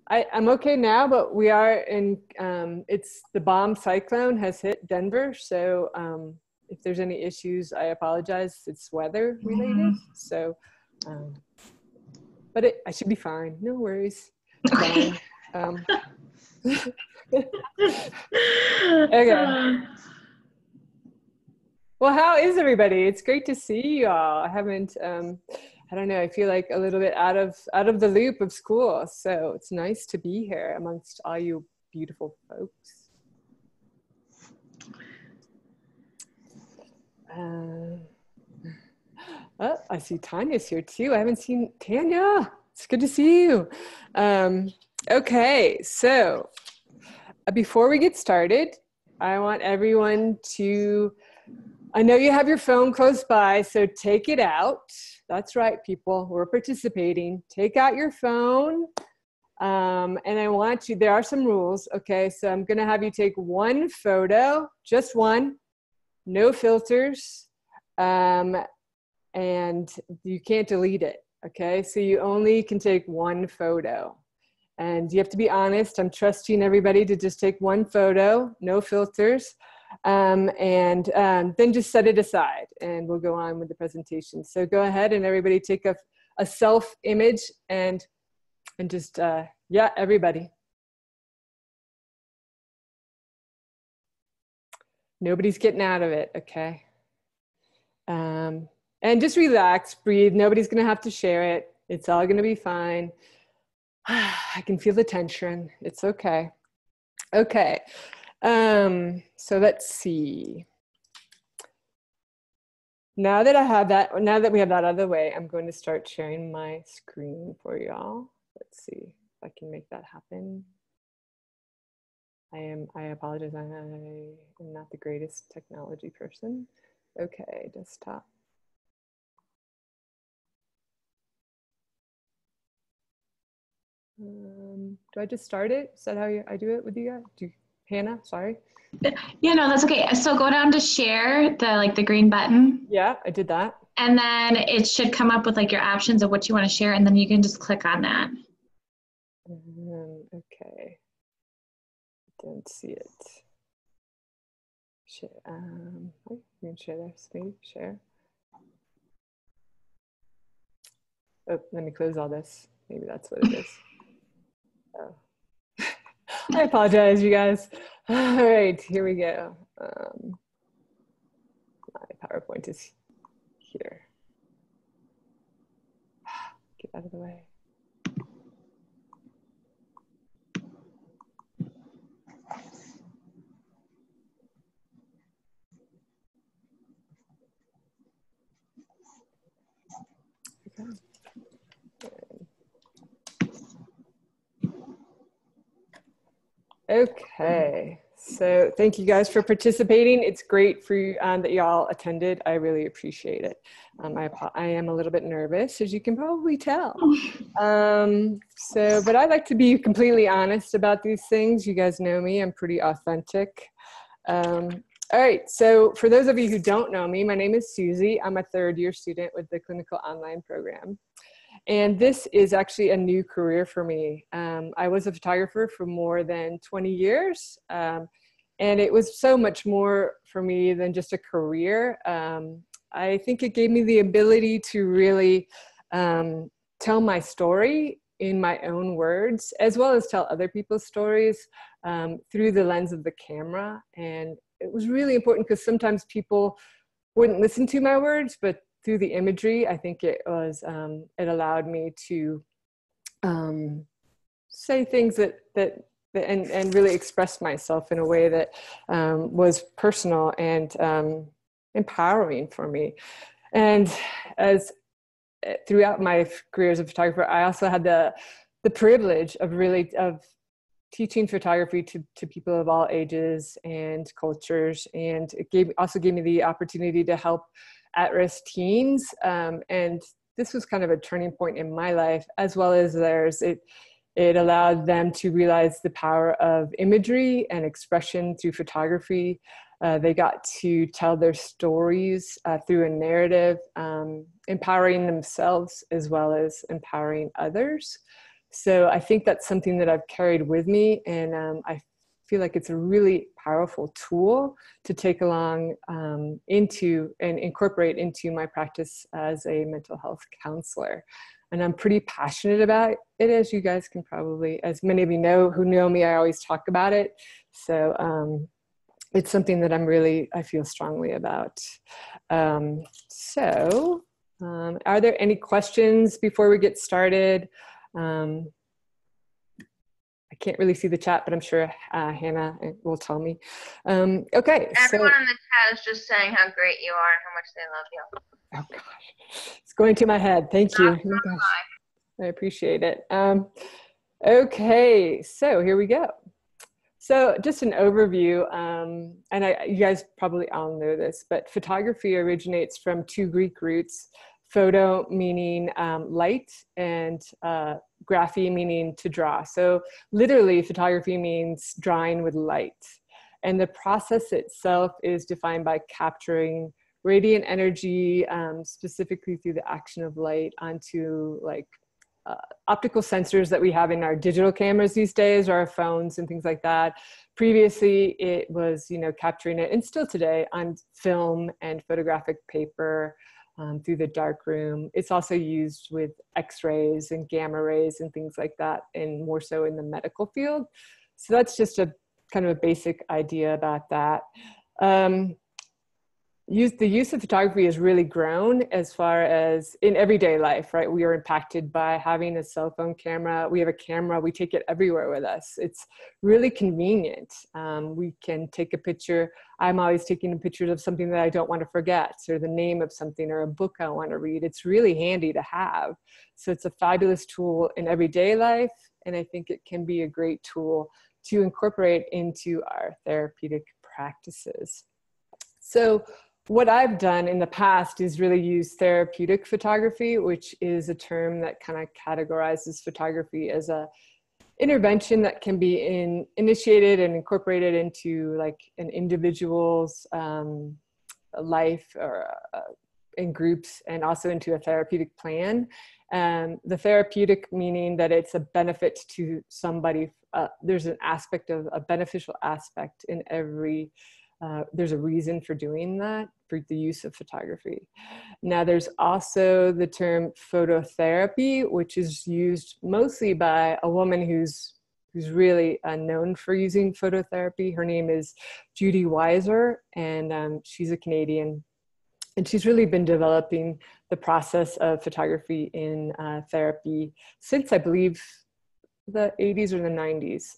I'm okay now, but we are in, it's the bomb cyclone has hit Denver. So if there's any issues, I apologize. It's weather related. So, but I should be fine. No worries. Okay. Fine. Okay. Well, how is everybody? It's great to see you all. I haven't, I don't know, I feel like a little bit out of the loop of school. So it's nice to be here amongst all you beautiful folks. Oh, I see Tanya's here too. I haven't seen Tanya. It's good to see you. Okay, so before we get started, I want everyone to, I know you have your phone close by, so take it out. That's right, people, we're participating. Take out your phone. And I want you, there are some rules, okay? So I'm gonna have you take one photo, just one, no filters, and you can't delete it, okay? So you only can take one photo. And you have to be honest. I'm trusting everybody to just take one photo, no filters, and then just set it aside and we'll go on with the presentation. So go ahead and everybody take a self image and just, yeah, everybody. Nobody's getting out of it, okay? And just relax, breathe. Nobody's gonna have to share it. It's all gonna be fine. I can feel the tension. It's okay. Okay. So let's see. Now that we have that out of the way, I'm going to start sharing my screen for y'all. Let's see if I can make that happen. I apologize. I am not the greatest technology person. Okay, desktop. Do I just start it? Is that how I do it with you guys? Hannah, sorry. Yeah, no, that's okay. So go down to share, the green button. Yeah, I did that. And then it should come up with like your options of what you want to share, and then you can just click on that. Okay. Don't see it. Share. You can share this. Maybe share. Oh, let me close all this. Maybe that's what it is. Oh. I apologize, you guys. All right, here we go. My PowerPoint is here. Get out of the way. Okay, so thank you guys for participating. It's great for you that y'all attended. I really appreciate it. I am a little bit nervous, as you can probably tell. But I like to be completely honest about these things. You guys know me, I'm pretty authentic. All right, so for those of you who don't know me, my name is Suzie. I'm a third-year student with the Clinical Online Program. And this is actually a new career for me. I was a photographer for more than 20 years. And it was so much more for me than just a career. I think it gave me the ability to really tell my story in my own words, as well as tell other people's stories through the lens of the camera. And it was really important because sometimes people wouldn't listen to my words, but through the imagery, I think it was, it allowed me to say things and really express myself in a way that was personal and empowering for me. And as throughout my career as a photographer, I also had the privilege of teaching photography to people of all ages and cultures. And it also gave me the opportunity to help at-risk teens. And this was kind of a turning point in my life, as well as theirs. It allowed them to realize the power of imagery and expression through photography. They got to tell their stories through a narrative, empowering themselves as well as empowering others. So I think that's something that I've carried with me, and I feel like it's a really powerful tool to take along into and incorporate into my practice as a mental health counselor. And I'm pretty passionate about it, as you guys can probably, as many of you know who know me, I always talk about it. So it's something that I feel strongly about. Are there any questions before we get started? I can't really see the chat, but I'm sure Hannah will tell me. Okay. Everyone in the chat is just saying how great you are and how much they love you. Oh gosh, it's going to my head. Thank you. Oh, gosh. I appreciate it. Okay, so here we go. So just an overview, and you guys probably all know this, but photography originates from two Greek roots: photo meaning light, and graphy meaning to draw. So literally photography means drawing with light. And the process itself is defined by capturing radiant energy, specifically through the action of light, onto like optical sensors that we have in our digital cameras these days, or our phones and things like that. Previously, it was, capturing it, and still today, on film and photographic paper, through the dark room. It's also used with X-rays and gamma rays and things like that, and more so in the medical field. So that's just a kind of a basic idea about that. The use of photography has really grown as far as in everyday life, right? We are impacted by having a cell phone camera. We have a camera, we take it everywhere with us. It's really convenient. We can take a picture. I'm always taking pictures of something that I don't want to forget, or the name of something, or a book I want to read. It's really handy to have. So it's a fabulous tool in everyday life. And I think it can be a great tool to incorporate into our therapeutic practices. So what I've done in the past is really use therapeutic photography, which is a term that kind of categorizes photography as a intervention that can be initiated and incorporated into like an individual's life, or in groups, and also into a therapeutic plan. The therapeutic meaning that it's a benefit to somebody. There's an aspect of a beneficial aspect in every. There's a reason for doing that, for the use of photography. Now, there's also the term phototherapy, which is used mostly by a woman who's really known for using phototherapy. Her name is Judy Weiser, and she's a Canadian. And she's really been developing the process of photography in therapy since, I believe, the 80s or the 90s.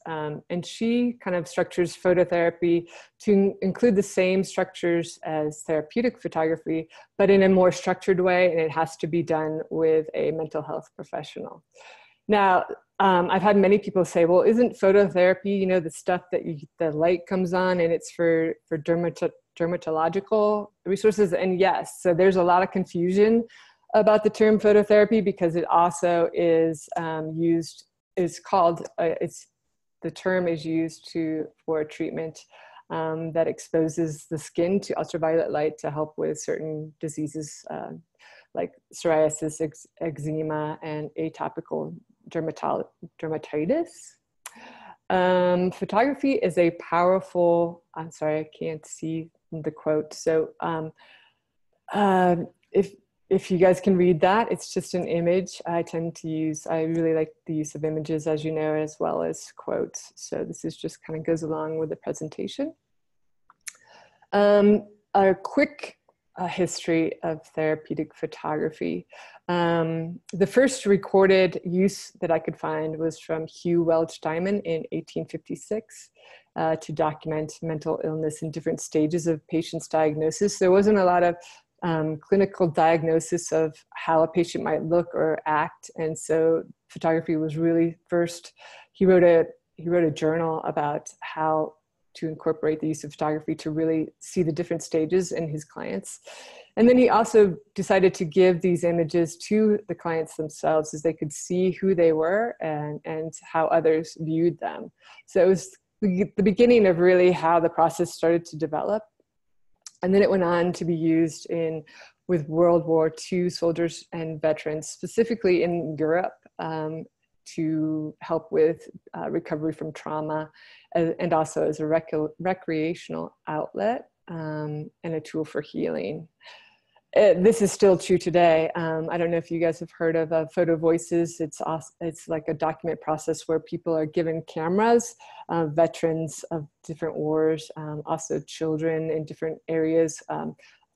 And she kind of structures phototherapy to include the same structures as therapeutic photography, but in a more structured way, and it has to be done with a mental health professional. Now, I've had many people say, well, isn't phototherapy, the stuff that the light comes on and it's for dermatological resources? And yes, so there's a lot of confusion about the term phototherapy, because it also is the term is used for a treatment that exposes the skin to ultraviolet light to help with certain diseases like psoriasis, eczema, and atopical dermatitis. Photography is a powerful, I'm sorry, I can't see the quote. So if you guys can read that, it's just an image. I really like the use of images, as you know, as well as quotes. So this is just kind of goes along with the presentation. A quick history of therapeutic photography. The first recorded use that I could find was from Hugh Welch Diamond in 1856 to document mental illness in different stages of patients' diagnosis. There wasn't a lot of clinical diagnosis of how a patient might look or act, and so photography was really first. He wrote a journal about how to incorporate the use of photography to really see the different stages in his clients. And then he also decided to give these images to the clients themselves, as they could see who they were and how others viewed them. So it was the beginning of really how the process started to develop. And then it went on to be used with World War II soldiers and veterans, specifically in Europe. to help with recovery from trauma, and also as a recreational outlet and a tool for healing. This is still true today. I don't know if you guys have heard of Photo Voices. It's like a document process where people are given cameras, veterans of different wars, also children in different areas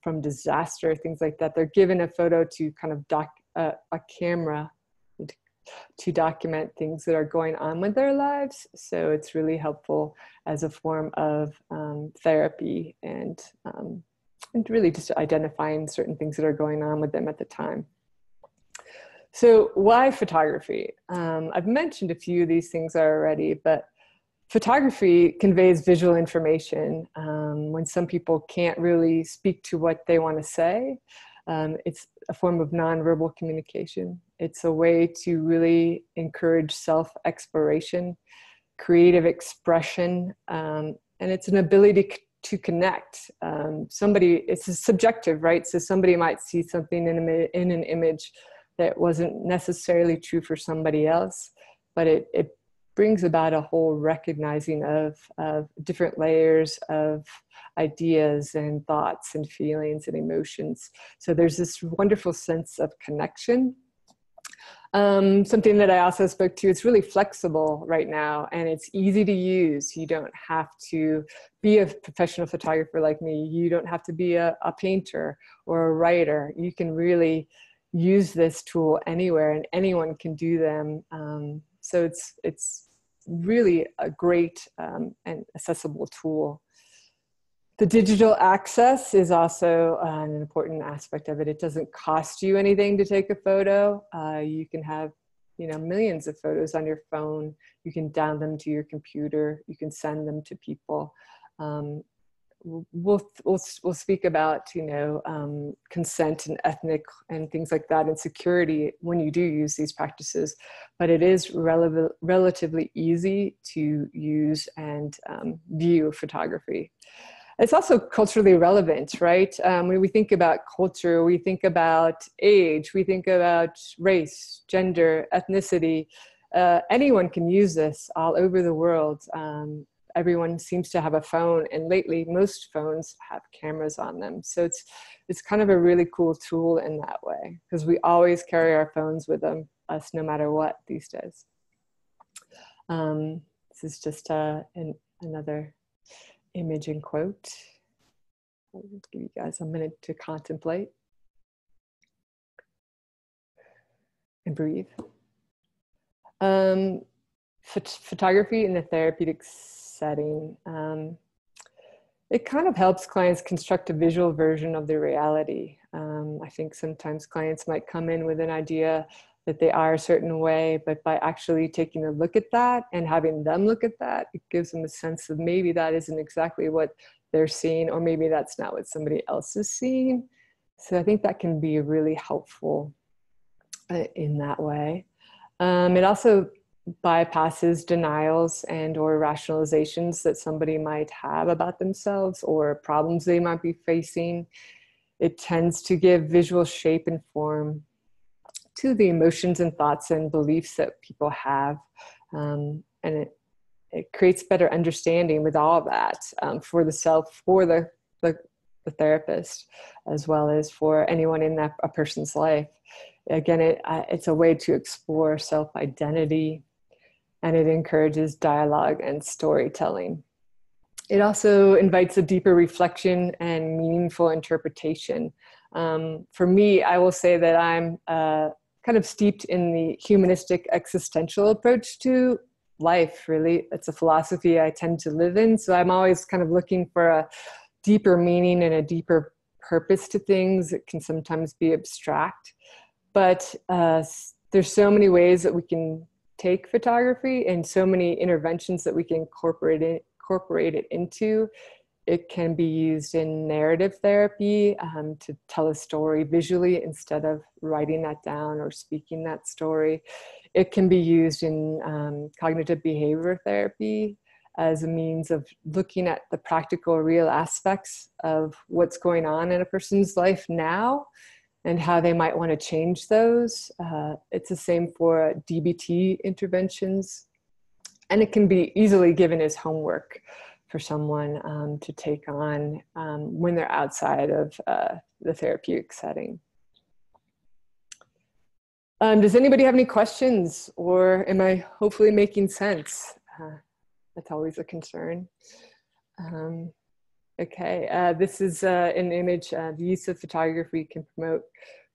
from disaster, things like that. They're given a photo to kind of a camera to document things that are going on with their lives. So it's really helpful as a form of therapy and really just identifying certain things that are going on with them at the time. So why photography? I've mentioned a few of these things already, but photography conveys visual information. When some people can't really speak to what they want to say, it's a form of nonverbal communication. It's a way to really encourage self-exploration, creative expression, and it's an ability to connect. It's subjective, right? So somebody might see something in an image that wasn't necessarily true for somebody else, but it brings about a whole recognizing of different layers of ideas and thoughts and feelings and emotions. So there's this wonderful sense of connection. Something that I also spoke to, it's really flexible right now and it's easy to use. You don't have to be a professional photographer like me. You don't have to be a painter or a writer. You can really use this tool anywhere and anyone can do them. So it's really a great and accessible tool. The digital access is also an important aspect of it. It doesn't cost you anything to take a photo. You can have, millions of photos on your phone. You can download them to your computer. You can send them to people. We'll speak about, consent and ethnic and things like that and security when you do use these practices, but it is relatively easy to use and view photography. It's also culturally relevant, right? When we think about culture, we think about age, we think about race, gender, ethnicity. Anyone can use this all over the world. Everyone seems to have a phone, and lately most phones have cameras on them. So it's kind of a really cool tool in that way, because we always carry our phones with us no matter what these days. This is just another image and quote. I'll give you guys a minute to contemplate and breathe. Photography in the therapeutic setting. It kind of helps clients construct a visual version of their reality. I think sometimes clients might come in with an idea that they are a certain way, but by actually taking a look at that and having them look at that, it gives them a sense of maybe that isn't exactly what they're seeing, or maybe that's not what somebody else is seeing. So I think that can be really helpful in that way. It also bypasses denials and or rationalizations that somebody might have about themselves or problems they might be facing. It tends to give visual shape and form to the emotions and thoughts and beliefs that people have. And it creates better understanding with all of that for the self, for the therapist, as well as for anyone in a person's life. Again, it's a way to explore self-identity, and it encourages dialogue and storytelling. It also invites a deeper reflection and meaningful interpretation. For me, I will say that I'm kind of steeped in the humanistic existential approach to life, really. It's a philosophy I tend to live in. So I'm always kind of looking for a deeper meaning and a deeper purpose to things. It can sometimes be abstract, but there's so many ways that we can take photography and so many interventions that we can incorporate it into. It can be used in narrative therapy to tell a story visually instead of writing that down or speaking that story. It can be used in cognitive behavior therapy as a means of looking at the practical, real aspects of what's going on in a person's life now and how they might want to change those. It's the same for DBT interventions. And it can be easily given as homework for someone to take on when they're outside of the therapeutic setting. Does anybody have any questions, or am I hopefully making sense? That's always a concern. Okay, this is an image. The use of photography can promote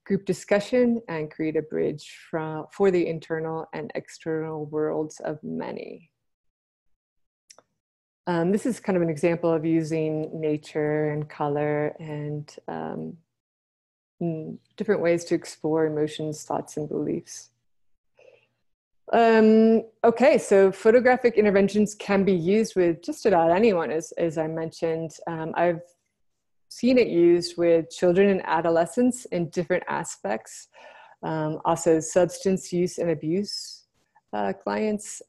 group discussion and create a bridge for the internal and external worlds of many. This is kind of an example of using nature and color and different ways to explore emotions, thoughts, and beliefs. Okay, so photographic interventions can be used with just about anyone, as I mentioned. I've seen it used with children and adolescents in different aspects. Also substance use and abuse clients,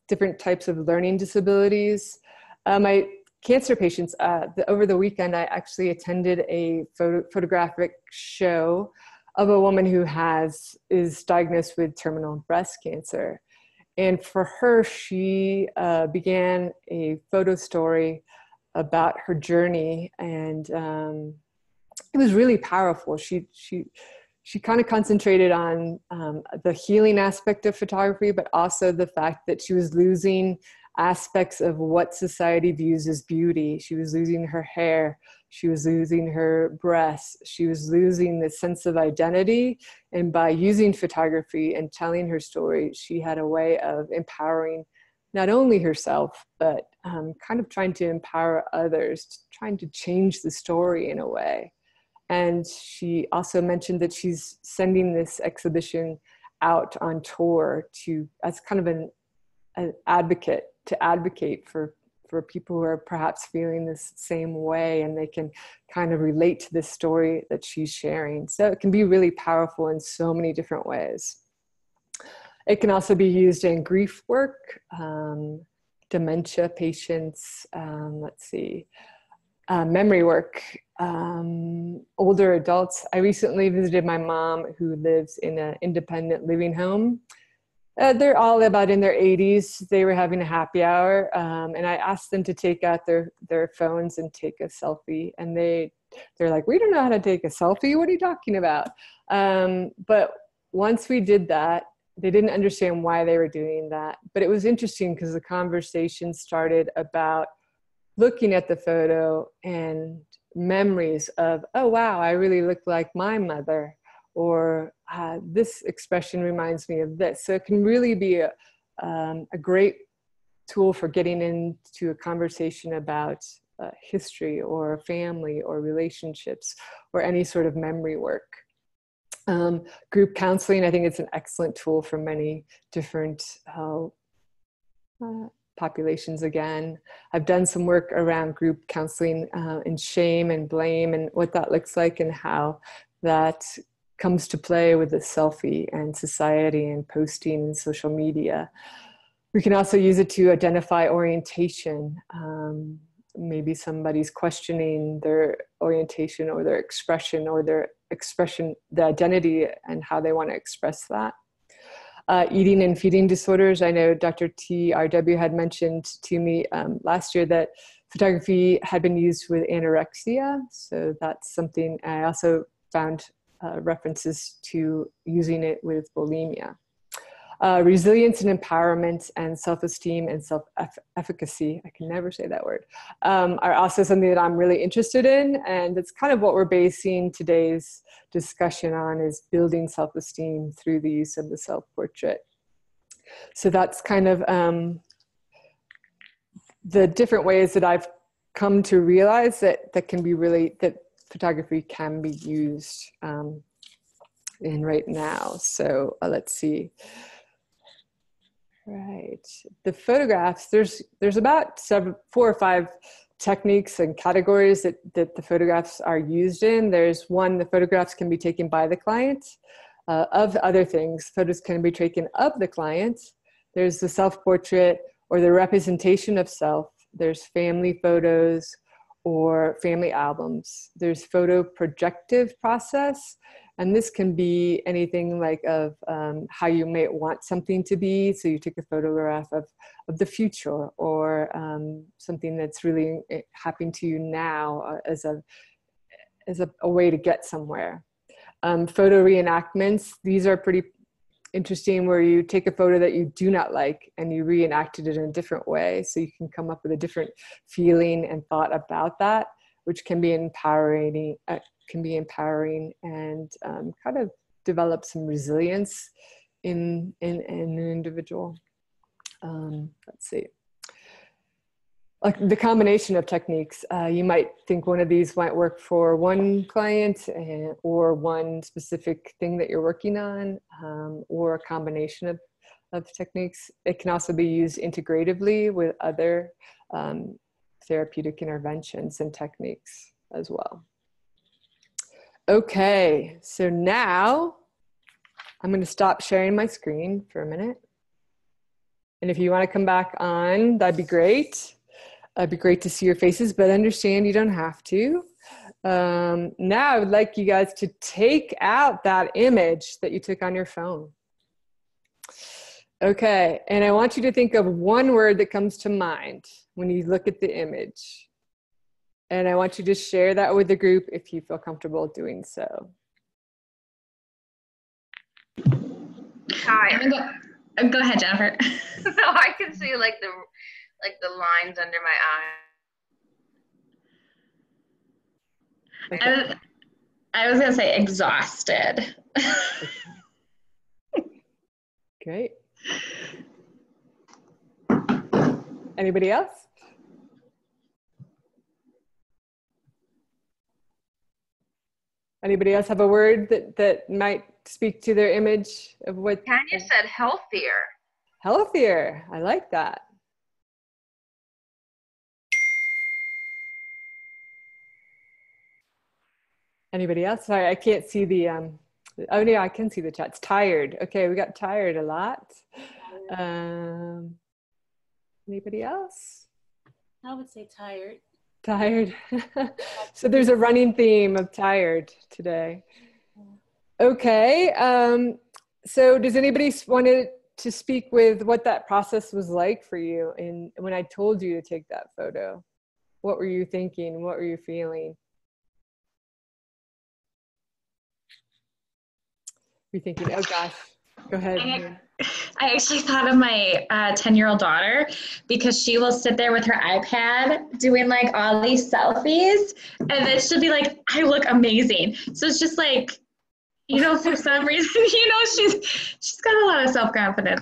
different types of learning disabilities. My cancer patients, over the weekend, I actually attended a photographic show of a woman who is diagnosed with terminal breast cancer. And for her, she began a photo story about her journey, and it was really powerful. She kind of concentrated on the healing aspect of photography, but also the fact that she was losing aspects of what society views as beauty. She was losing her hair. She was losing her breasts. She was losing the sense of identity. And by using photography and telling her story, she had a way of empowering not only herself, but kind of trying to empower others, trying to change the story in a way. And she also mentioned that she's sending this exhibition out on tour as kind of an advocate, to advocate for people who are perhaps feeling this same way, and they can kind of relate to this story that she's sharing. So it can be really powerful in so many different ways. It can also be used in grief work, dementia patients, memory work, older adults. I recently visited my mom, who lives in an independent living home. They're all about in their 80s. They were having a happy hour, and I asked them to take out their phones and take a selfie. And they're like, "We don't know how to take a selfie. What are you talking about?" But once we did that, they didn't understand why they were doing that. But it was interesting because the conversation started about looking at the photo and memories of, "Oh, wow, I really look like my mother," or "This expression reminds me of this." So it can really be a great tool for getting into a conversation about history or family or relationships or any sort of memory work. Group counseling, I think it's an excellent tool for many different populations. Again, I've done some work around group counseling and shame and blame and what that looks like and how that comes to play with the selfie and society and posting and social media. We can also use it to identify orientation. Maybe somebody's questioning their orientation or their expression, the identity and how they want to express that. Eating and feeding disorders. I know Dr. TRW had mentioned to me last year that photography had been used with anorexia. So that's something I also found references to using it with bulimia. Resilience and empowerment and self-esteem and self-efficacy, I can never say that word, are also something that I'm really interested in. And it's kind of what we're basing today's discussion on, is building self-esteem through the use of the self-portrait. So that's kind of the different ways that I've come to realize that that photography can be used in right now. So let's see. Right, the photographs, there's about 4 or 5 techniques and categories that the photographs are used in. There's one, the photographs can be taken by the client. Of other things, photos can be taken of the client. There's the self-portrait or the representation of self. There's family photos or family albums. There's photo projective process, And this can be anything like of how you may want something to be. So you take a photograph of the future, or something that's really happening to you now as a way to get somewhere. Photo reenactments, these are pretty interesting, where you take a photo that you do not like and you reenacted it in a different way. So you can come up with a different feeling and thought about that, which can be empowering, and kind of develop some resilience in an individual. Let's see. Like the combination of techniques, you might think one of these might work for one client or one specific thing that you're working on, or a combination of techniques. It can also be used integratively with other therapeutic interventions and techniques as well. Okay, so now I'm going to stop sharing my screen for a minute. And if you want to come back on, that'd be great. It'd be great to see your faces, but understand you don't have to. Now I would like you guys to take out that image that you took on your phone. Okay, and I want you to think of one word that comes to mind when you look at the image. And I want you to share that with the group if you feel comfortable doing so. Tired. Go ahead, Jennifer. No, I can see like the lines under my eye. Okay. I was gonna say exhausted. Great. Anybody else? Anybody else have a word that might speak to their image of what? Tanya said healthier. Healthier. I like that. Anybody else? Sorry, I can't see the, oh yeah, I can see the chats. Tired. Okay, we got tired a lot. Anybody else? I would say tired. Tired. So there's a running theme of tired today. Okay, so does anybody want to speak with what that process was like for you when I told you to take that photo? What were you thinking? What were you feeling? You're thinking, oh gosh, go ahead. I actually thought of my 10-year-old daughter, because she will sit there with her iPad doing like all these selfies, and then she'll be like, I look amazing. So it's just like, you know, for some reason, you know, she's got a lot of self-confidence.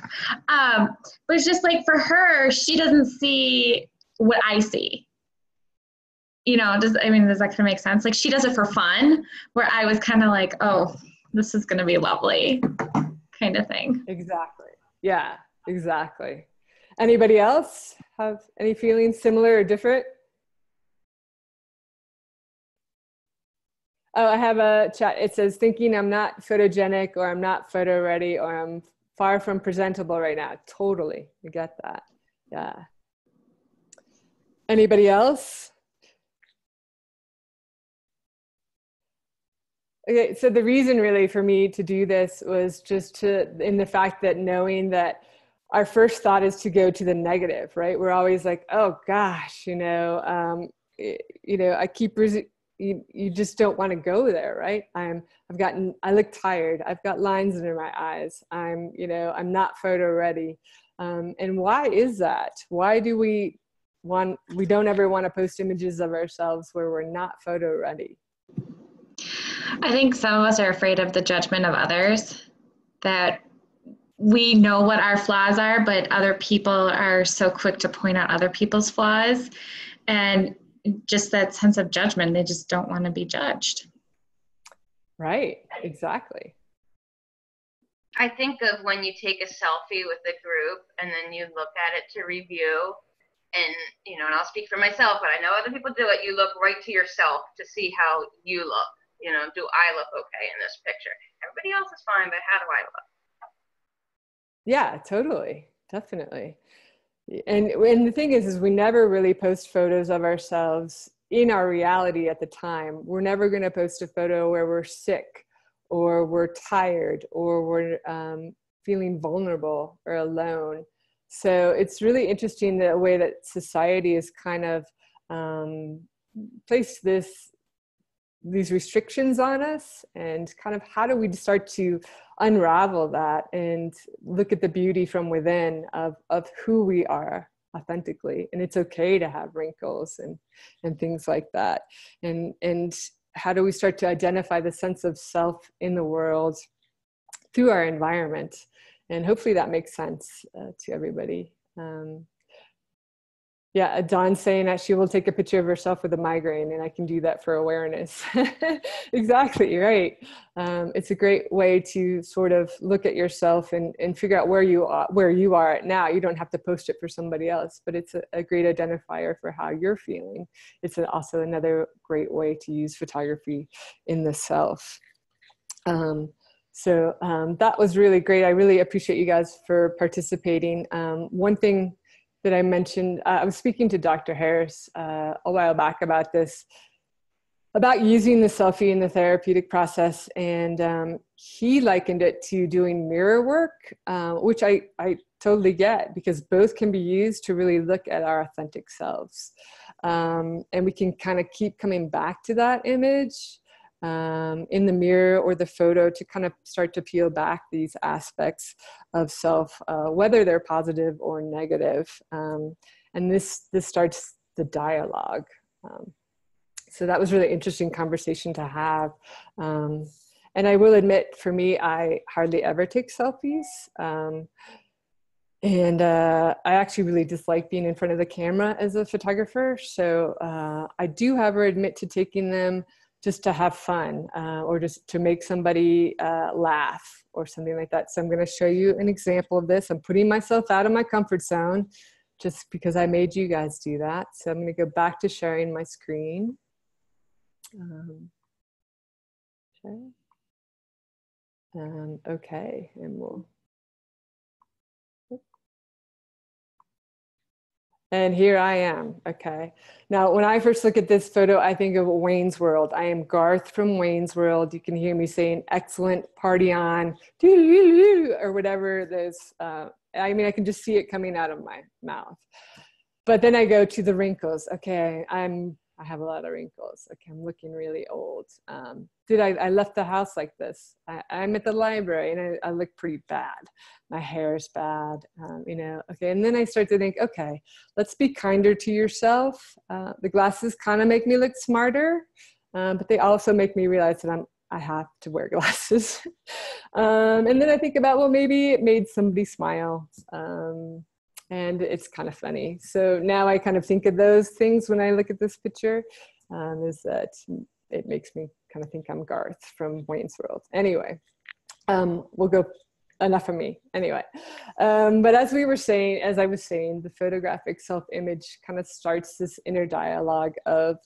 But it's just like, for her, she doesn't see what I see. You know, does that kind of make sense? Like, she does it for fun, where I was kind of like, oh, this is going to be lovely kind of thing. Exactly. Yeah, exactly. Anybody else have any feelings similar or different? Oh, I have a chat. It says, thinking I'm not photogenic, or I'm not photo ready, or I'm far from presentable right now. Totally. You get that. Yeah. Anybody else? Okay, so the reason really for me to do this was just in the fact that knowing that our first thought is to go to the negative, right? We're always like, oh gosh, I keep, you just don't want to go there, right? I look tired. I've got lines under my eyes. I'm not photo ready. And why is that? Why do we don't ever want to post images of ourselves where we're not photo ready? I think some of us are afraid of the judgment of others, that we know what our flaws are, but other people are so quick to point out other people's flaws, and just that sense of judgment, they just don't want to be judged. Right, exactly. I think of when you take a selfie with a group and then you look at it to review, and and I'll speak for myself, but I know other people do it. You look right to yourself to see how you look. Do I look okay in this picture? Everybody else is fine, but how do I look? Yeah, totally. Definitely. And the thing is we never really post photos of ourselves in our reality at the time. We're never going to post a photo where we're sick or we're tired, or we're feeling vulnerable or alone. So it's really interesting the way that society has kind of placed these restrictions on us, and kind of how do we start to unravel that and look at the beauty from within of who we are authentically. And it's okay to have wrinkles and things like that. And how do we start to identify the sense of self in the world through our environment? And hopefully that makes sense to everybody. Yeah, Dawn's saying that she will take a picture of herself with a migraine, and I can do that for awareness. Exactly, right. It's a great way to sort of look at yourself and figure out where you are at now. You don't have to post it for somebody else, but it's a great identifier for how you're feeling. It's also another great way to use photography in the self. So that was really great. I really appreciate you guys for participating. One thing that I mentioned, I was speaking to Dr. Harris a while back about this, about using the selfie in the therapeutic process. And he likened it to doing mirror work, which I totally get, because both can be used to really look at our authentic selves. And we can kind of keep coming back to that image in the mirror or the photo to kind of start to peel back these aspects of self, whether they're positive or negative. And this starts the dialogue. So that was really interesting conversation to have. And I will admit, for me, I hardly ever take selfies. And I actually really dislike being in front of the camera as a photographer. So I do, however, admit to taking them just to have fun, or just to make somebody laugh or something like that. So I'm going to show you an example of this. I'm putting myself out of my comfort zone just because I made you guys do that. So I'm going to go back to sharing my screen. Okay, and we'll. And here I am, okay. Now, when I first look at this photo, I think of Wayne's World. I am Garth from Wayne's World. You can hear me saying, excellent, party on, or whatever those, I mean, I can just see it coming out of my mouth. But then I go to the wrinkles. Okay, I have a lot of wrinkles. Okay, I'm looking really old. I left the house like this. I'm at the library and I look pretty bad. My hair is bad, you know, okay. And then I start to think, okay, let's be kinder to yourself. The glasses kind of make me look smarter, but they also make me realize that I have to wear glasses. And then I think about, well, maybe it made somebody smile. And it's kind of funny. So now I kind of think of those things when I look at this picture, is that it makes me kind of think I'm Garth from Wayne's World. Anyway, we'll go, enough of me. Anyway, but as I was saying, the photographic self-image kind of starts this inner dialogue of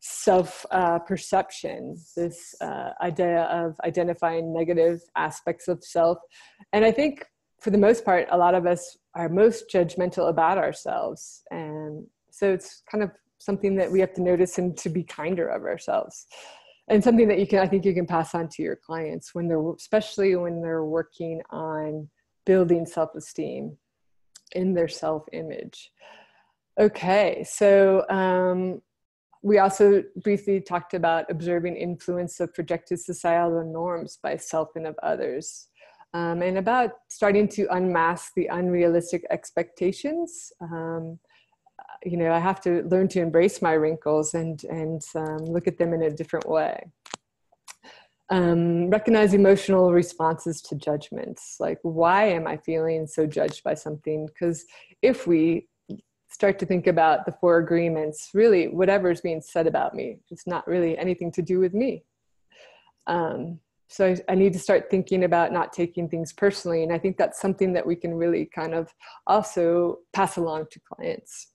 self-perception, this idea of identifying negative aspects of self. And I think for the most part, a lot of us are most judgmental about ourselves. And so it's kind of something that we have to notice and to be kinder of ourselves. And something that I think you can pass on to your clients especially when they're working on building self-esteem in their self-image. Okay, so we also briefly talked about observing influence of projected societal norms by self and of others. And about starting to unmask the unrealistic expectations. You know, I have to learn to embrace my wrinkles and look at them in a different way. Recognize emotional responses to judgments. Like, why am I feeling so judged by something? Because if we start to think about the 4 agreements, really whatever is being said about me, it's not really anything to do with me. So I need to start thinking about not taking things personally. And I think that's something that we can really kind of also pass along to clients.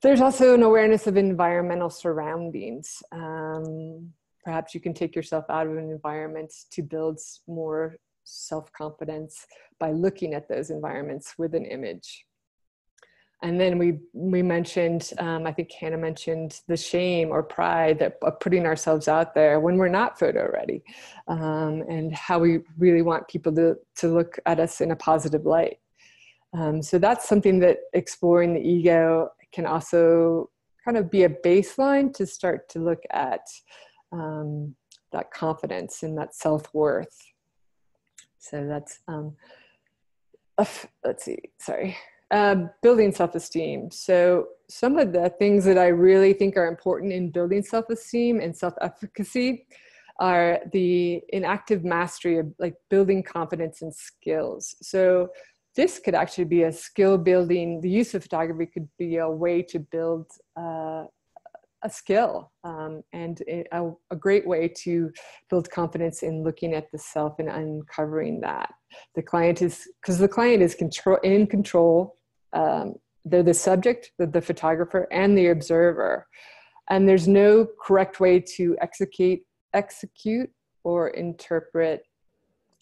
There's also an awareness of environmental surroundings. Perhaps you can take yourself out of an environment to build more self-confidence by looking at those environments with an image. And then we mentioned, I think Hannah mentioned the shame or pride of putting ourselves out there when we're not photo ready, and how we really want people to look at us in a positive light. So that's something that exploring the ego can also kind of be a baseline to start to look at that confidence and that self-worth. So that's, let's see, sorry. Building self-esteem. So some of the things that I really think are important in building self-esteem and self-efficacy are the inactive mastery of like building confidence and skills. So this could actually be a skill building. The use of photography could be a way to build a skill, and a great way to build confidence in looking at the self and uncovering that. The client is in control. They're the subject, the photographer, and the observer. And there's no correct way to execute or interpret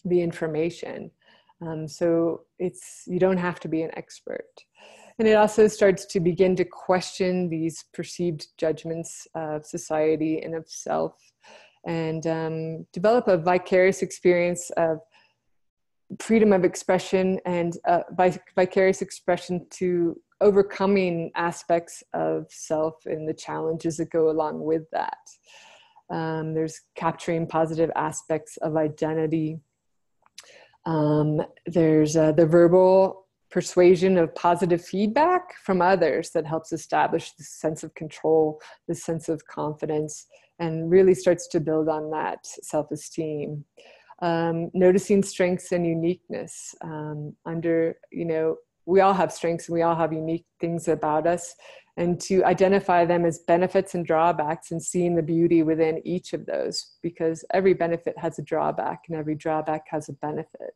the information. So you don't have to be an expert. And it also starts to begin to question these perceived judgments of society and of self, and develop a vicarious experience of freedom of expression and vicarious expression to overcoming aspects of self and the challenges that go along with that. There's capturing positive aspects of identity. There's the verbal persuasion of positive feedback from others that helps establish this sense of control, this sense of confidence, and really starts to build on that self-esteem. Noticing strengths and uniqueness. We all have strengths and we all have unique things about us, and to identify them as benefits and drawbacks and seeing the beauty within each of those, because every benefit has a drawback and every drawback has a benefit,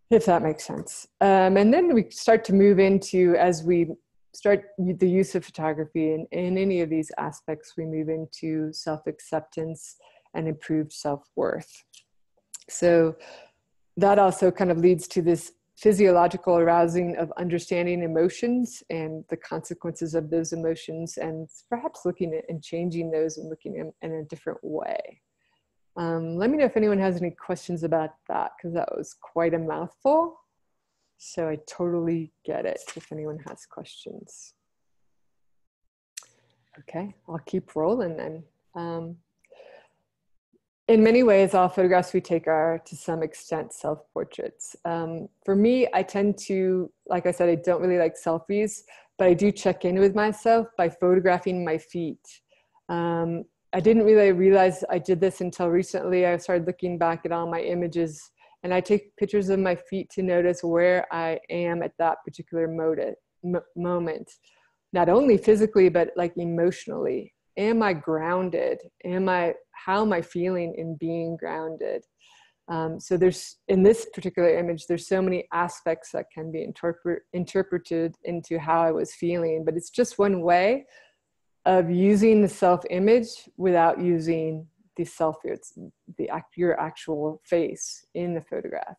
if that makes sense. And then we start to move into, as we start the use of photography in any of these aspects, we move into self-acceptance and improved self-worth. So that also kind of leads to this physiological arousing of understanding emotions and the consequences of those emotions, and perhaps looking at and changing those and looking in a different way. Let me know if anyone has any questions about that, because that was quite a mouthful. So I totally get it if anyone has questions. Okay, I'll keep rolling then. In many ways, all photographs we take are, to some extent, self-portraits. For me, I tend to, like I said, I don't really like selfies, but I do check in with myself by photographing my feet. I didn't really realize I did this until recently. I started looking back at all my images, and I take pictures of my feet to notice where I am at that particular moment. Not only physically, but like emotionally. Am I grounded? How am I feeling in being grounded? So there's, in this particular image, there's so many aspects that can be interpreted into how I was feeling, but it's just one way of using the self-image without using the selfie, your actual face in the photograph.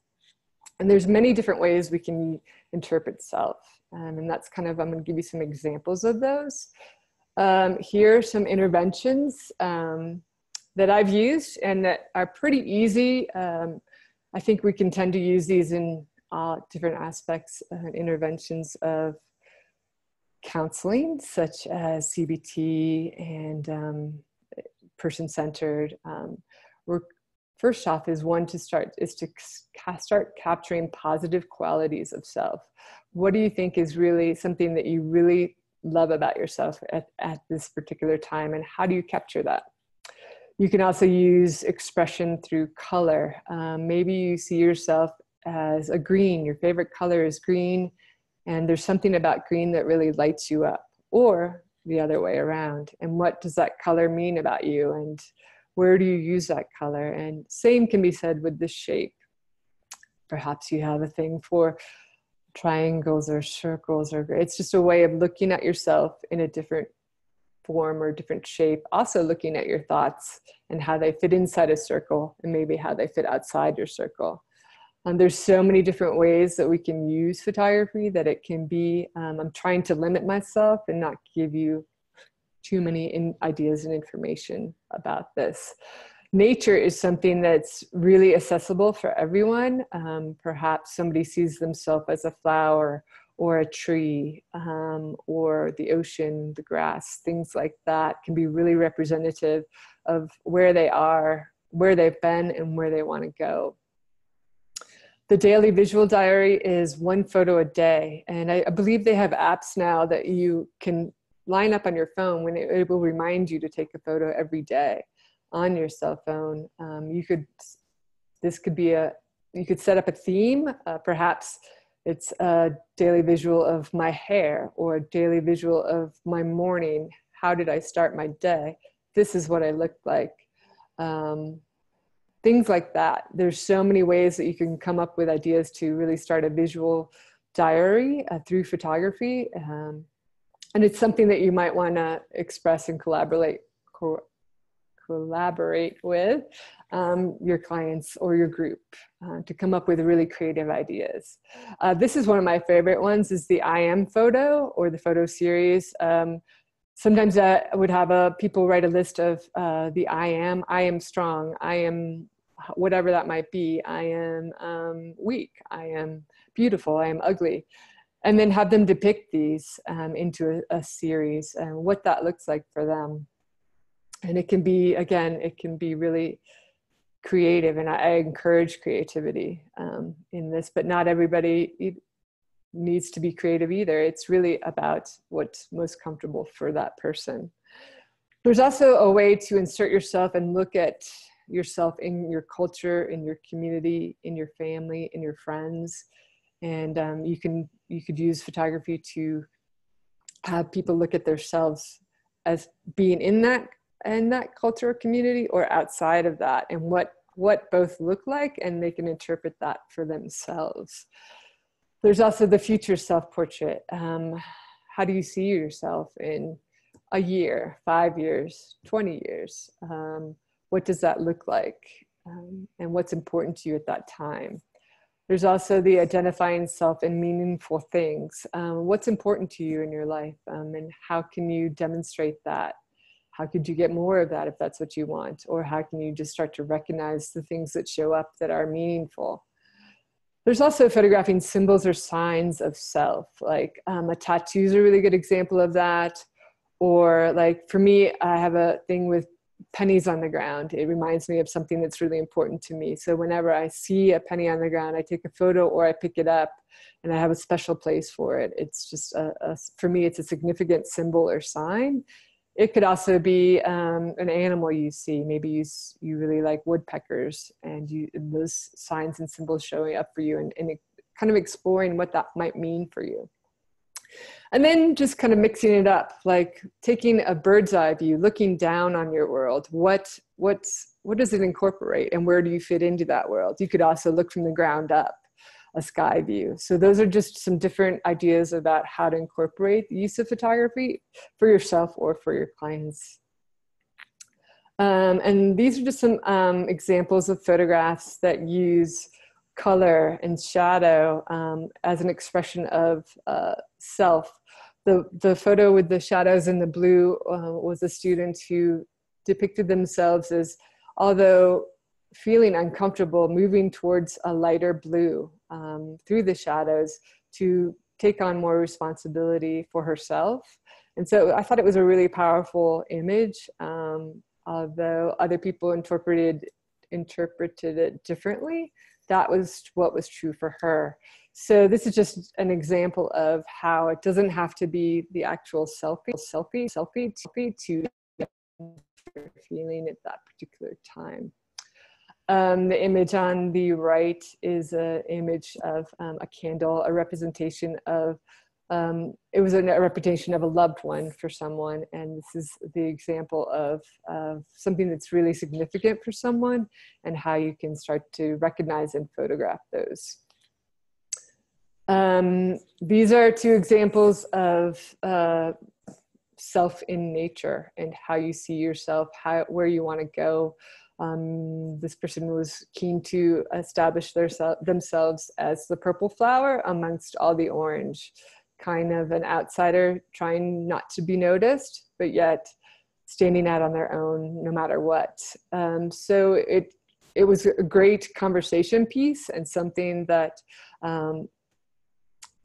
And there's many different ways we can interpret self. And that's kind of, I'm going to give you some examples of those. Here are some interventions that I've used and that are pretty easy. I think we can tend to use these in different aspects and interventions of counseling, such as CBT and person-centered. First off is to start capturing positive qualities of self. What do you think is really something that you really love about yourself at this particular time, and how do you capture that? You can also use expression through color. Maybe you see yourself as a green, your favorite color is green, and there's something about green that really lights you up, or the other way around. And what does that color mean about you, and where do you use that color? And same can be said with the shape. Perhaps you have a thing for triangles or circles, or it's just a way of looking at yourself in a different form or different shape. Also looking at your thoughts and how they fit inside a circle and maybe how they fit outside your circle. There's so many different ways that we can use photography that it can be. I'm trying to limit myself and not give you too many ideas and information about this. Nature is something that's really accessible for everyone. Perhaps somebody sees themselves as a flower or a tree, or the ocean, the grass, things like that can be really representative of where they are, where they've been, and where they want to go. The daily visual diary is 1 photo a day. And I believe they have apps now that you can line up on your phone when it will remind you to take a photo every day on your cell phone. You could set up a theme. Perhaps it's a daily visual of my hair or a daily visual of my morning. How did I start my day? This is what I looked like. Things like that. There's so many ways that you can come up with ideas to really start a visual diary through photography. And it's something that you might want to express and collaborate with your clients or your group to come up with really creative ideas. This is one of my favorite ones, is the I Am photo or the photo series. Sometimes I would have people write a list of the I am strong, I am whatever that might be, I am weak, I am beautiful, I am ugly. And then have them depict these into a series and what that looks like for them. And it can be, again, it can be really creative, and I encourage creativity in this, but not everybody needs to be creative either. It's really about what's most comfortable for that person. There's also a way to insert yourself and look at yourself in your culture, in your community, in your family, in your friends. And you could use photography to have people look at themselves as being in that culture or community or outside of that, and what both look like, and they can interpret that for themselves. There's also the future self-portrait. How do you see yourself in a year, 5 years, 20 years? What does that look like? And what's important to you at that time? There's also the identifying self in meaningful things. What's important to you in your life, and how can you demonstrate that? How could you get more of that if that's what you want? Or how can you just start to recognize the things that show up that are meaningful? There's also photographing symbols or signs of self, like a tattoo is a really good example of that. Or like for me, I have a thing with pennies on the ground. It reminds me of something that's really important to me. So whenever I see a penny on the ground, I take a photo or I pick it up, and I have a special place for it. It's just, for me, it's a significant symbol or sign. It could also be an animal you see. Maybe you really like woodpeckers, and those signs and symbols showing up for you, and kind of exploring what that might mean for you. And then just kind of mixing it up, like taking a bird's eye view, looking down on your world. What does it incorporate, and where do you fit into that world? You could also look from the ground up, a sky view. So those are just some different ideas about how to incorporate the use of photography for yourself or for your clients. And these are just some examples of photographs that use color and shadow as an expression of self. The photo with the shadows in the blue was a student who depicted themselves as, although feeling uncomfortable, moving towards a lighter blue through the shadows to take on more responsibility for herself. And so I thought it was a really powerful image, although other people interpreted it differently. That was what was true for her. So this is just an example of how it doesn't have to be the actual selfie to feeling at that particular time. The image on the right is an image of a candle, a representation of, it was a representation of a loved one for someone. And this is the example of something that's really significant for someone, and how you can start to recognize and photograph those. These are two examples of self in nature, and how you see yourself, where you want to go. This person was keen to establish themselves as the purple flower amongst all the orange, kind of an outsider trying not to be noticed, but yet standing out on their own no matter what. So it was a great conversation piece, and something that,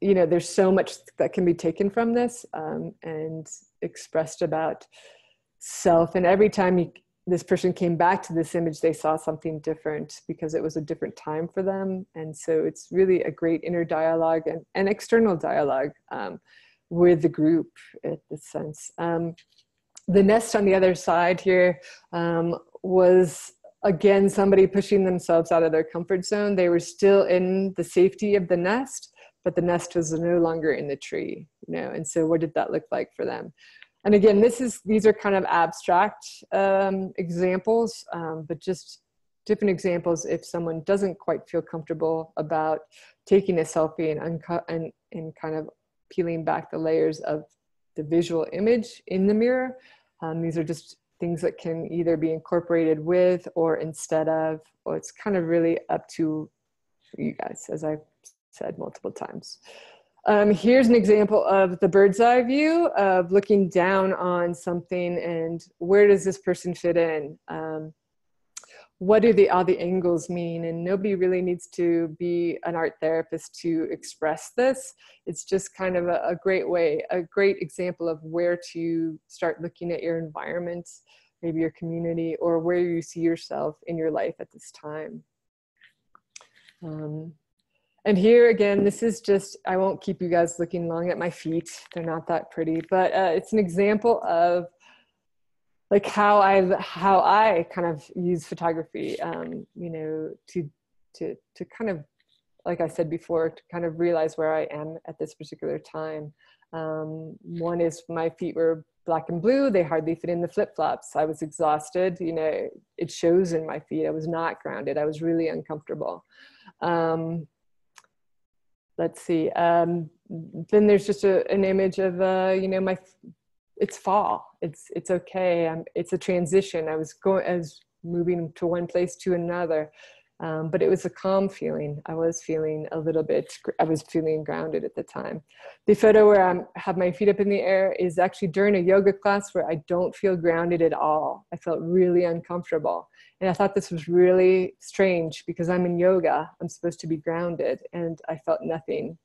you know, there's so much that can be taken from this and expressed about self. And every time this person came back to this image, they saw something different because it was a different time for them. And so it's really a great inner dialogue and external dialogue with the group in this sense. The nest on the other side here was, again, somebody pushing themselves out of their comfort zone. They were still in the safety of the nest, but the nest was no longer in the tree, you know. And so what did that look like for them? And again, these are kind of abstract examples, but just different examples if someone doesn't quite feel comfortable about taking a selfie and kind of peeling back the layers of the visual image in the mirror. These are just things that can either be incorporated with or instead of, or it's kind of really up to you guys, as I've said multiple times. Here's an example of the bird's eye view of looking down on something and where does this person fit in? What do all the angles mean? And nobody really needs to be an art therapist to express this. It's just kind of a great way, a great example of where to start looking at your environment, maybe your community, or where you see yourself in your life at this time. And here again, this is just, I won't keep you guys looking long at my feet. They're not that pretty, but it's an example of like how I kind of use photography, you know, to kind of, like I said before, to kind of realize where I am at this particular time. One is my feet were black and blue. They hardly fit in the flip-flops. I was exhausted. You know, it shows in my feet. I was not grounded. I was really uncomfortable. Let's see. Then there's just an image of, you know, it's fall. It's okay. It's a transition. I was moving to one place to another, but it was a calm feeling. I was feeling feeling grounded at the time. The photo where I have my feet up in the air is actually during a yoga class where I don't feel grounded at all. I felt really uncomfortable. And I thought this was really strange because I'm in yoga. I'm supposed to be grounded, and I felt nothing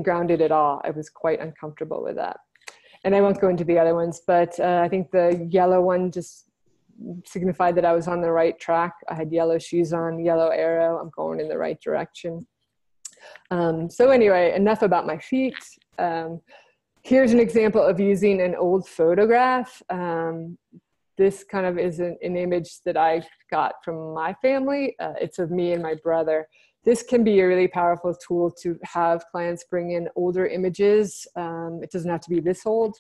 grounded at all. I was quite uncomfortable with that. And I won't go into the other ones, but I think the yellow one just signified that I was on the right track. I had yellow shoes on, yellow arrow. I'm going in the right direction. So anyway, enough about my feet. Here's an example of using an old photograph. This kind of is an image that I got from my family. It's of me and my brother. This can be a really powerful tool to have clients bring in older images. It doesn't have to be this old,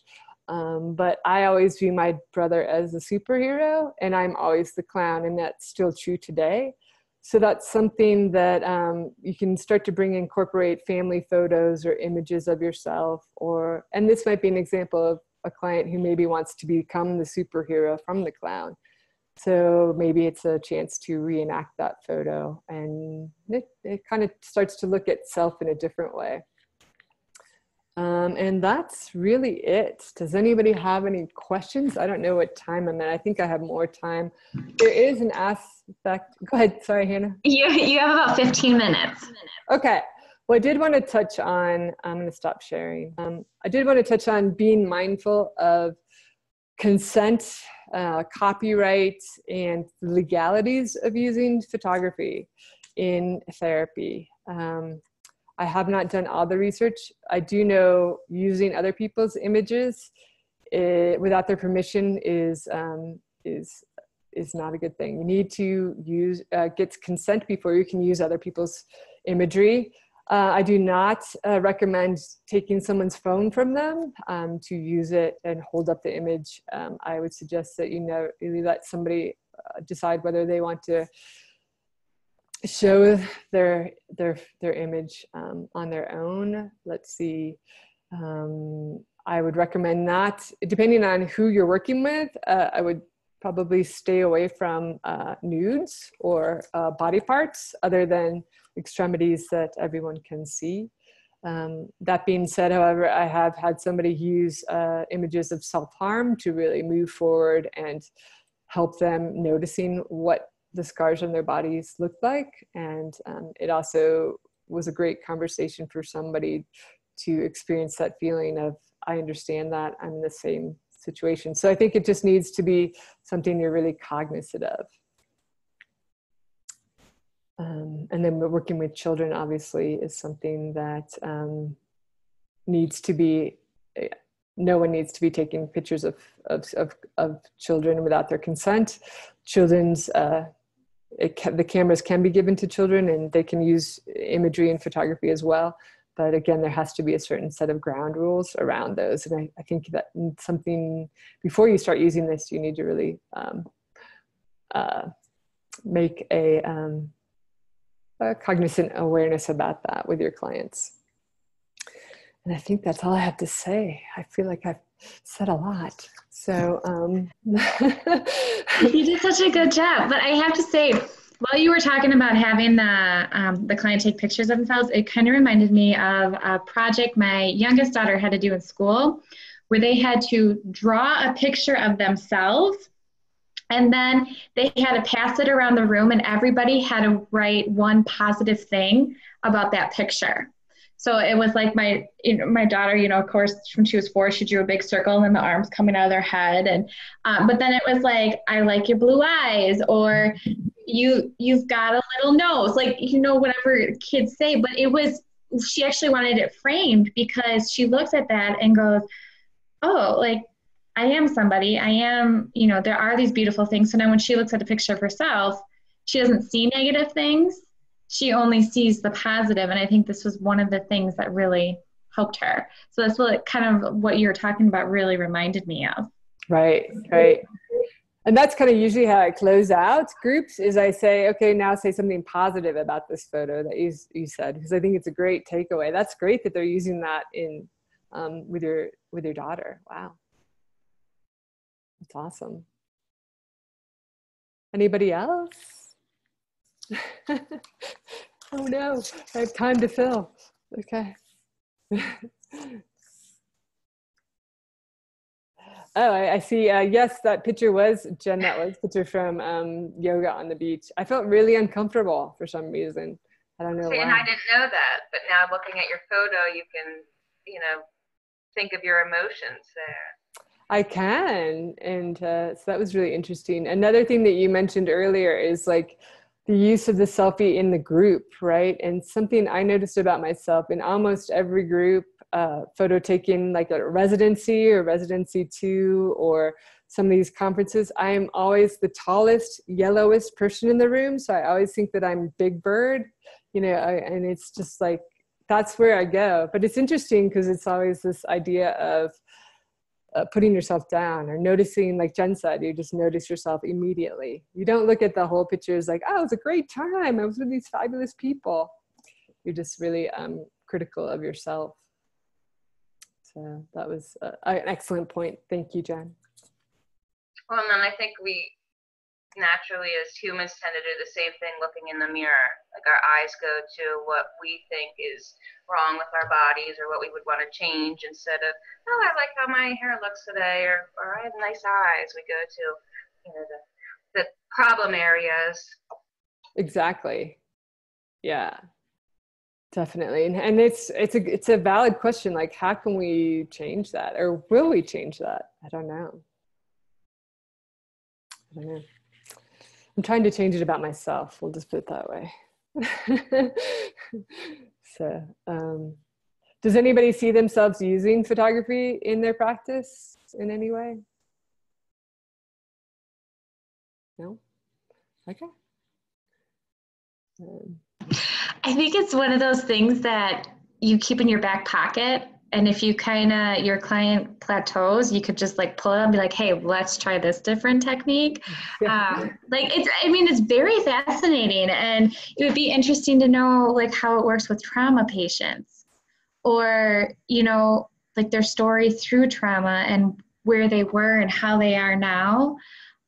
but I always view my brother as a superhero and I'm always the clown, and that's still true today. So that's something that you can start to incorporate family photos or images of yourself, and this might be an example of a client who maybe wants to become the superhero from the clown. So maybe it's a chance to reenact that photo, and it kind of starts to look at self in a different way. And that's really it. Does anybody have any questions? I don't know what time I'm at. I think I have more time. There is an aspect. Go ahead. Sorry, Hannah. You have about 15 minutes. Okay. Well, I did want to touch on, I'm going to stop sharing. I did want to touch on being mindful of consent, copyright, and the legalities of using photography in therapy. I have not done all the research. I do know using other people's images without their permission is not a good thing. You need to get consent before you can use other people's imagery. I do not recommend taking someone's phone from them to use it and hold up the image. I would suggest that you let somebody decide whether they want to show their image on their own. Let's see. I would recommend not, depending on who you're working with, I would probably stay away from nudes or body parts other than extremities that everyone can see. That being said, however, I have had somebody use images of self-harm to really move forward and help them noticing what the scars on their bodies look like. And it also was a great conversation for somebody to experience that feeling of, I understand that, I'm in the same situation. So I think it just needs to be something you're really cognizant of. And then working with children, obviously, is something that needs to be, no one needs to be taking pictures of children without their consent. Children's, the cameras can be given to children and they can use imagery and photography as well. But again, there has to be a certain set of ground rules around those. And I think that something, before you start using this, you need to really make a cognizant awareness about that with your clients. And I think that's all I have to say. I feel like I've said a lot. So you did such a good job. But I have to say, while you were talking about having the client take pictures of themselves, it kind of reminded me of a project my youngest daughter had to do in school, where they had to draw a picture of themselves, and then they had to pass it around the room, and everybody had to write one positive thing about that picture. So it was like my daughter, of course, when she was 4, she drew a big circle and then the arms coming out of their head. And but then it was like, I like your blue eyes, or you've got a little nose, like, whatever kids say. But she actually wanted it framed because she looks at that and goes, oh, like, I am somebody. I am, there are these beautiful things. So now when she looks at a picture of herself, she doesn't see negative things. She only sees the positive. And I think this was one of the things that really helped her. So that's what you're talking about really reminded me of. Right. And that's kind of usually how I close out groups, is I say, okay, now say something positive about this photo that you said, because I think it's a great takeaway. That's great that they're using that in with your daughter. Wow. That's awesome. Anybody else? Oh no, I have time to fill. Okay. Oh, I see. Yes, that picture was, Jen, that was a picture from yoga on the beach. I felt really uncomfortable for some reason. I don't know why. And I didn't know that, but now looking at your photo, you can, think of your emotions there. I can. And so that was really interesting. Another thing that you mentioned earlier is like the use of the selfie in the group, right? And something I noticed about myself in almost every group, photo taking, like a residency or residency 2 or some of these conferences, I am always the tallest, yellowest person in the room. So I always think that I'm Big Bird, and it's just like, that's where I go. But it's interesting because it's always this idea of putting yourself down or noticing, like Jen said, you just notice yourself immediately. You don't look at the whole picture as like, oh, it was a great time, I was with these fabulous people. You're just really critical of yourself. So that was an excellent point. Thank you, Jen. Well, and then I think we naturally as humans tend to do the same thing looking in the mirror. Like our eyes go to what we think is wrong with our bodies or what we would want to change, instead of, oh, I like how my hair looks today, or I have nice eyes. We go to, the problem areas. Exactly. Yeah, definitely. And it's a valid question. Like, how can we change that, or will we change that? I don't know. I'm trying to change it about myself. We'll just put it that way. So, does anybody see themselves using photography in their practice in any way? No? Okay. I think it's one of those things that you keep in your back pocket. And if you your client plateaus, you could just like pull it out and be like, hey, let's try this different technique. It's very fascinating. And it would be interesting to know like how it works with trauma patients, or, like their story through trauma and where they were and how they are now.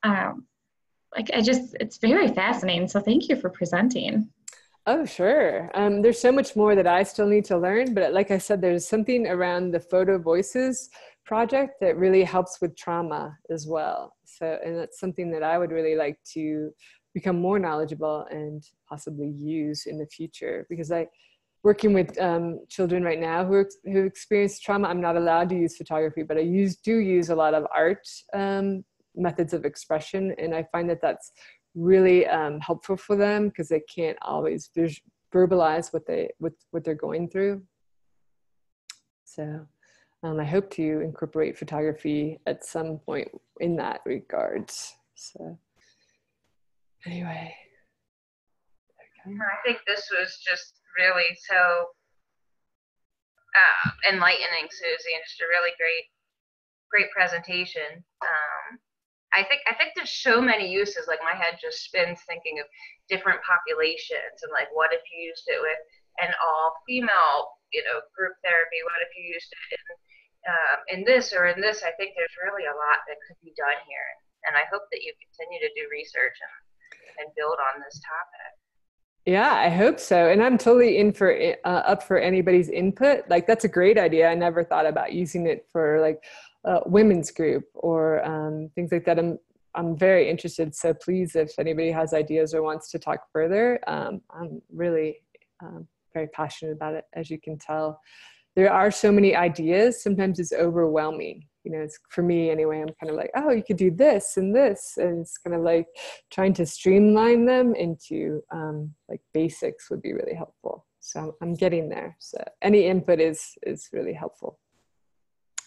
It's very fascinating. So thank you for presenting. Oh, sure. There's so much more that I still need to learn, but like I said, there's something around the Photo Voices project that really helps with trauma as well. So, and that's something that I would really like to become more knowledgeable and possibly use in the future, because working with children right now who experience trauma, I'm not allowed to use photography, but I do use a lot of art methods of expression, and I find that that's really helpful for them because they can't always verbalize what they're going through. So I hope to incorporate photography at some point in that regard. So anyway. Okay. I think this was just really so enlightening, Suzie, and just a really great presentation. I think there's so many uses. Like my head just spins thinking of different populations and like, what if you used it with an all-female, group therapy? What if you used it in this or in this? I think there's really a lot that could be done here, and I hope that you continue to do research and build on this topic. Yeah, I hope so. And I'm totally up for anybody's input. Like, that's a great idea. I never thought about using it for like a women's group or things like that. I'm very interested. So please, if anybody has ideas or wants to talk further, I'm really very passionate about it. As you can tell, there are so many ideas. Sometimes it's overwhelming. It's, for me anyway, I'm kind of like, oh, you could do this and this. And it's kind of like trying to streamline them into like basics would be really helpful. So I'm getting there. So any input is really helpful.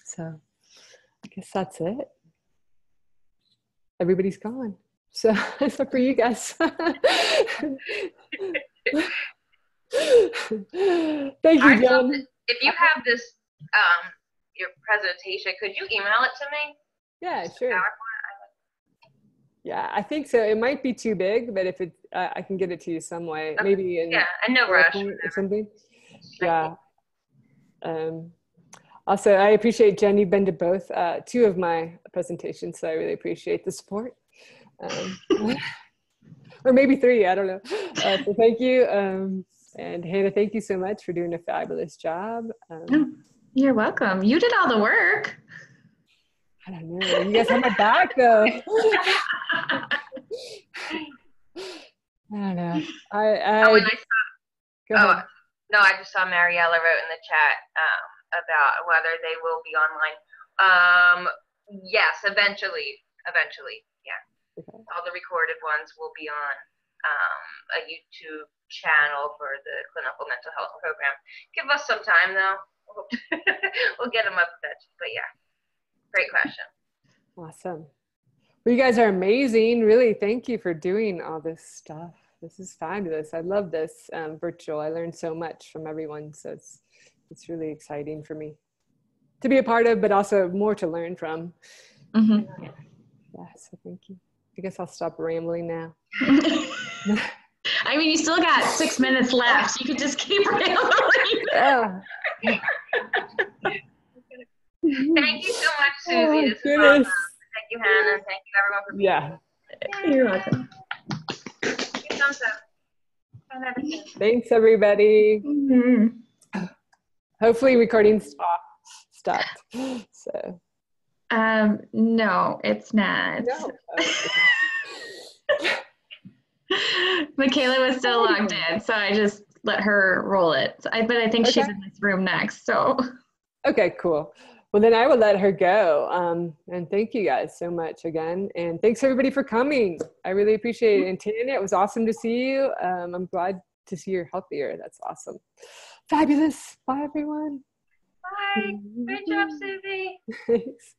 So I guess that's it. Everybody's gone. So except for you guys. Thank you, Jen. If you have this, your presentation, could you email it to me? Yeah, sure. Yeah, I think so. It might be too big, but if I can get it to you some way, okay. Maybe in and no rush or something. Yeah. Also, I appreciate, Jen, you've been to both two of my presentations, so I really appreciate the support. Or maybe three, I don't know. So thank you. And Hannah, thank you so much for doing a fabulous job. You're welcome. You did all the work. I don't know. You guys have my back, though. I don't know. I just saw Mariella wrote in the chat about whether they will be online. Yes, eventually. Yeah. Okay. All the recorded ones will be on a YouTube channel for the clinical mental health program. Give us some time, though. We'll get them up eventually. But yeah, great question. Awesome. Well, you guys are amazing. Really, thank you for doing all this stuff. This is fabulous. I love this virtual. I learned so much from everyone. So it's really exciting for me to be a part of, but also more to learn from. Mm-hmm. Yeah, so thank you. I guess I'll stop rambling now. I mean, you still got 6 minutes left. You could just keep rambling. Yeah. Thank you so much, Suzie. This is awesome. Thank you, Hannah. And thank you, everyone, for being here. Yeah. You're welcome. Thumbs up. Thanks, everybody. Mm-hmm. Hopefully recording stopped. So. No, it's not. No. Michaela was still logged in, so I just let her roll it. But I think she's in this room next, so. Okay, cool. Well, then I will let her go. And thank you guys so much again. And thanks everybody for coming. I really appreciate it. And Tanya, it was awesome to see you. I'm glad to see you're healthier. That's awesome. Fabulous. Bye, everyone. Bye. Great job, Suzie. Thanks.